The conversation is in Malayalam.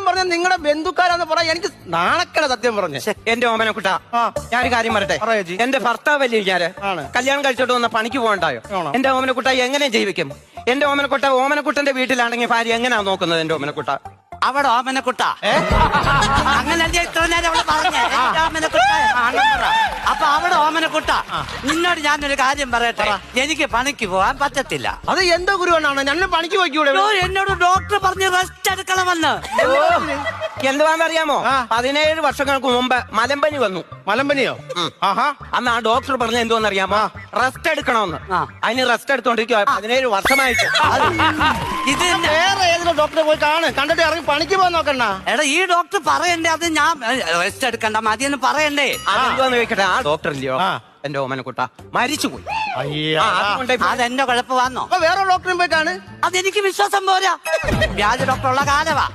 സത്യം പറഞ്ഞ നിങ്ങളുടെ ബന്ധുക്കാരാന്ന് പറയാൻ എനിക്ക് നാണക്കല സത്യം പറഞ്ഞ. എന്റെ ഓമനക്കുട്ട, ഞാനൊരു കാര്യം പറയട്ടെ. എന്റെ ഭർത്താവല്ലേ ഞാന് കല്യാണം കഴിച്ചോട്ട് വന്ന പണിക്ക് പോകണ്ടായോ? എന്റെ ഓമനക്കുട്ട എങ്ങനെ ജീവിക്കും? എന്റെ ഓമനക്കുട്ട ഓമനക്കുട്ടന്റെ വീട്ടിലാണെങ്കിൽ ഭാര്യ എങ്ങനെയാ നോക്കുന്നത്? എന്റെ ഓമനക്കുട്ട അവിടെ ഓമനക്കുട്ട അങ്ങനെ ഇത്ര നേരം അവള് പറഞ്ഞേ ഓമനക്കുട്ട. അപ്പൊ അവിടെ ഓമനക്കുട്ട, നിന്നോട് ഞാനൊരു കാര്യം പറയട്ടെ. എനിക്ക് പണിക്ക് പോകാൻ പറ്റത്തില്ല. അത് എന്തോ ഗുരുവനാണ്? ഞാൻ പണിക്ക് പോയിക്കൂടെ? എന്നോട് ഡോക്ടർ പറഞ്ഞ് റെസ്റ്റ് എടുക്കണമെന്ന്. എന്തുവാന്നറിയാമോ? 17 വർഷങ്ങൾക്ക് മുമ്പ് മലമ്പനി വന്നു. മലമ്പനിയോ? അന്ന് ആ ഡോക്ടർ പറഞ്ഞ എന്തോന്നറിയാമോ? റെസ്റ്റ് എടുക്കണമെന്ന്. അതിന് റെസ്റ്റ് എടുത്തോണ്ടിരിക്കുക 17 വർഷമായിട്ട്. ഇത് വേറെ ഏതെങ്കിലും ഡോക്ടറെ പോയി കണ്ടിട്ട് ഇറങ്ങി പണിക്ക് പോകാൻ നോക്കണ്ട. എടാ, ഈ ഡോക്ടർ പറയണ്ടേ? അത് ഞാൻ റെസ്റ്റ് എടുക്കണ്ട മതിയെന്ന് പറയണ്ടേ? അതെന്തോന്ന് ചോദിക്കട്ടെ, ആ ഡോക്ടർ ഇല്ലയോ എന്റെ ഓമനക്കുട്ട മരിച്ചുപോയി. അതെന്റെ കുഴപ്പമാണോ? അപ്പൊ വേറെ ഡോക്ടറും പോയി കാണ്. അതെനിക്ക് വിശ്വാസം പോരാ. വ്യാജ ഡോക്ടറുള്ള കാലവാ.